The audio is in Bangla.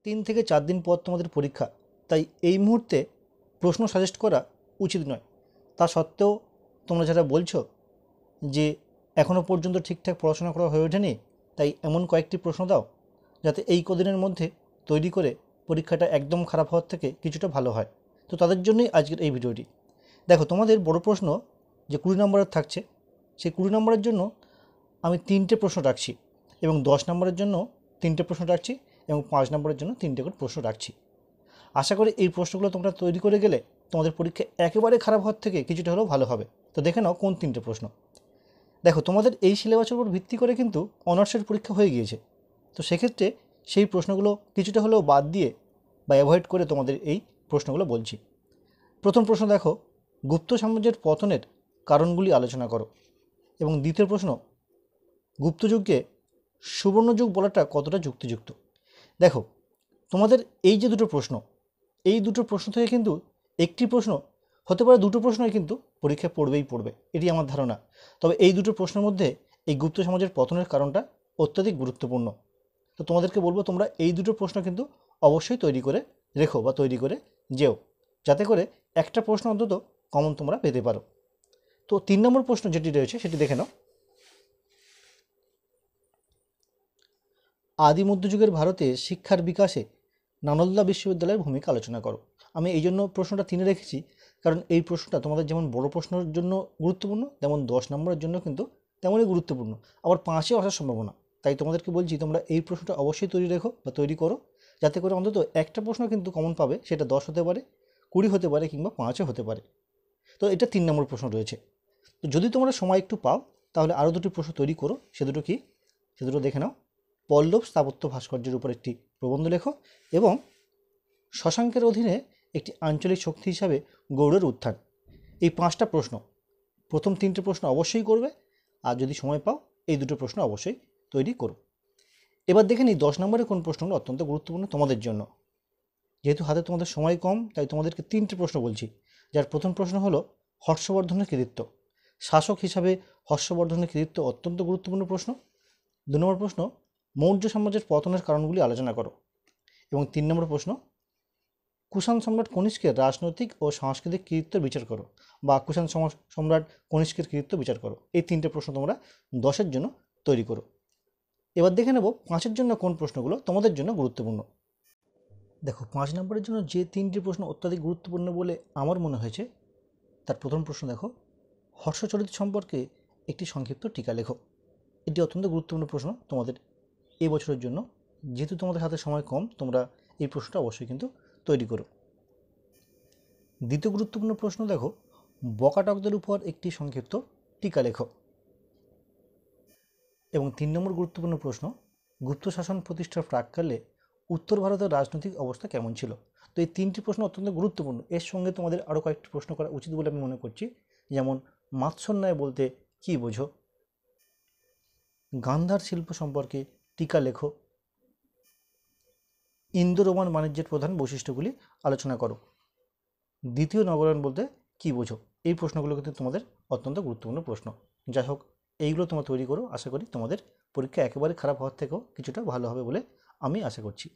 3 থেকে 4 দিন পর তোমাদের পরীক্ষা, তাই এই মুহূর্তে প্রশ্ন সাজেস্ট করা উচিত নয়। তা সত্ত্বেও তোমরা যারা বলছো যে এখনও পর্যন্ত ঠিকঠাক পড়াশোনা করা হয়ে ওঠেনি, তাই এমন কয়েকটি প্রশ্ন দাও যাতে এই কদিনের মধ্যে তৈরি করে পরীক্ষাটা একদম খারাপ হওয়ার থেকে কিছুটা ভালো হয়। তো তাদের জন্যই আজকের এই ভিডিওটি। দেখো, তোমাদের বড় প্রশ্ন যে 20 নম্বরের থাকছে, সেই 20 নম্বরের জন্য আমি 3টে প্রশ্ন রাখছি এবং 10 নম্বরের জন্য 3টে প্রশ্ন রাখছি এবং 5 নম্বরের জন্য 3টে করে প্রশ্ন রাখছি। আশা করি এই প্রশ্নগুলো তোমরা তৈরি করে গেলে তোমাদের পরীক্ষা একেবারে খারাপ হওয়ার থেকে কিছুটা হলেও ভালো হবে। তো দেখে নাও কোন 3টে প্রশ্ন। দেখো, তোমাদের এই সিলেবাসের উপর ভিত্তি করে কিন্তু অনার্সের পরীক্ষা হয়ে গিয়েছে। তো সেক্ষেত্রে সেই প্রশ্নগুলো কিছুটা হলেও বাদ দিয়ে বা অ্যাভয়েড করে তোমাদের এই প্রশ্নগুলো বলছি। প্রথম প্রশ্ন দেখো, গুপ্ত সাম্রাজ্যের পতনের কারণগুলি আলোচনা করো। এবং দ্বিতীয় প্রশ্ন, গুপ্তযুগকে সুবর্ণযুগ বলাটা কতটা যুক্তিযুক্ত। দেখো, তোমাদের এই যে দুটো প্রশ্ন, এই দুটো প্রশ্ন থেকে কিন্তু একটি প্রশ্ন হতে পারে, দুটো প্রশ্নই কিন্তু পরীক্ষায় পড়বে, এটি আমার ধারণা। তবে এই দুটো প্রশ্নের মধ্যে এই গুপ্ত সমাজের পতনের কারণটা অত্যাধিক গুরুত্বপূর্ণ। তো তোমাদেরকে বলবো তোমরা এই দুটো প্রশ্ন কিন্তু অবশ্যই তৈরি করে রেখো বা তৈরি করে যেও, যাতে করে একটা প্রশ্ন অন্তত কমন তোমরা পেতে পারো। তো 3 নম্বর প্রশ্ন যেটি রয়েছে সেটি দেখে নাও। আদি মধ্যযুগের ভারতে শিক্ষার বিকাশে নালন্দা বিশ্ববিদ্যালয়ের ভূমিকা আলোচনা করো। আমি এই জন্য প্রশ্নটা 3-এ রেখেছি, কারণ এই প্রশ্নটা তোমাদের যেমন বড় প্রশ্নের জন্য গুরুত্বপূর্ণ, তেমন 10 নম্বরের জন্য কিন্তু তেমনই গুরুত্বপূর্ণ, আবার 5-এ আসার সম্ভাবনা। তাই তোমাদেরকে বলছি তোমরা এই প্রশ্নটা অবশ্যই তৈরি রেখো বা তৈরি করো, যাতে করে অন্তত একটা প্রশ্ন কিন্তু কমন পাবে, সেটা 10 হতে পারে, 20 হতে পারে, কিংবা 5-এ হতে পারে। তো এটা 3 নম্বর প্রশ্ন রয়েছে। তো যদি তোমরা সময় একটু পাও তাহলে আরও দুটি প্রশ্ন তৈরি করো। সে দুটো কি, সে দুটো দেখে নাও। পল্লব স্থাপত্য ভাস্কর্যের উপর একটি প্রবন্ধ লেখো এবং শশাঙ্কের অধীনে একটি আঞ্চলিক শক্তি হিসাবে গৌড়ের উত্থান। এই 5টা প্রশ্ন, প্রথম 3টে প্রশ্ন অবশ্যই করবে, আর যদি সময় পাও এই দুটো প্রশ্ন অবশ্যই তৈরি করো। এবার দেখে নিই 10 নম্বরে কোন প্রশ্নগুলো অত্যন্ত গুরুত্বপূর্ণ তোমাদের জন্য। যেহেতু হাতে তোমাদের সময় কম, তাই তোমাদেরকে 3টে প্রশ্ন বলছি। যার প্রথম প্রশ্ন হলো হর্ষবর্ধনের কৃতিত্ব। শাসক হিসাবে হর্ষবর্ধনের কৃতিত্ব অত্যন্ত গুরুত্বপূর্ণ প্রশ্ন। 2 নম্বর প্রশ্ন, মৌর্য সাম্রাজ্যের পতনের কারণগুলি আলোচনা করো। এবং 3 নম্বর প্রশ্ন, কুষাণ সম্রাট কনিষ্কের রাজনৈতিক ও সাংস্কৃতিক কৃতিত্বের বিচার করো, বা কুষাণ সম্রাট কনিষ্কের কৃতিত্ব বিচার করো। এই 3টে প্রশ্ন তোমরা 10-এর জন্য তৈরি করো। এবার দেখে নেব 5-এর জন্য কোন প্রশ্নগুলো তোমাদের জন্য গুরুত্বপূর্ণ। দেখো, 5 নম্বরের জন্য যে 3টি প্রশ্ন অত্যাধিক গুরুত্বপূর্ণ বলে আমার মনে হয়েছে, তার প্রথম প্রশ্ন দেখো, হর্ষচরিত সম্পর্কে একটি সংক্ষিপ্ত টিকা লেখো। এটি অত্যন্ত গুরুত্বপূর্ণ প্রশ্ন তোমাদের এই বছরের জন্য। যেহেতু তোমাদের হাতে সময় কম, তোমরা এই প্রশ্নটা অবশ্যই কিন্তু তৈরি করো। দ্বিতীয় গুরুত্বপূর্ণ প্রশ্ন দেখো, বকাটকদের উপর একটি সংক্ষিপ্ত টিকা লেখো। এবং 3 নম্বর গুরুত্বপূর্ণ প্রশ্ন, গুপ্ত শাসন প্রতিষ্ঠার প্রাক্কালে উত্তর ভারতের রাজনৈতিক অবস্থা কেমন ছিল। তো এই 3টি প্রশ্ন অত্যন্ত গুরুত্বপূর্ণ। এর সঙ্গে তোমাদের আরও কয়েকটি প্রশ্ন করা উচিত বলে আমি মনে করছি, যেমন মাৎসন্যায় বলতে কী বোঝো, গান্ধার শিল্প সম্পর্কে টিকা লেখো, ইন্দো রোমান বাণিজ্যের প্রধান বৈশিষ্ট্যগুলি আলোচনা করো, দ্বিতীয় নগরায়ণ বলতে কী বোঝো। এই প্রশ্নগুলো কিন্তু তোমাদের অত্যন্ত গুরুত্বপূর্ণ প্রশ্ন। যাই হোক, এইগুলো তোমরা তৈরি করো। আশা করি তোমাদের পরীক্ষা একেবারে খারাপ হওয়ার থেকেও কিছুটা ভালো হবে বলে আমি আশা করছি।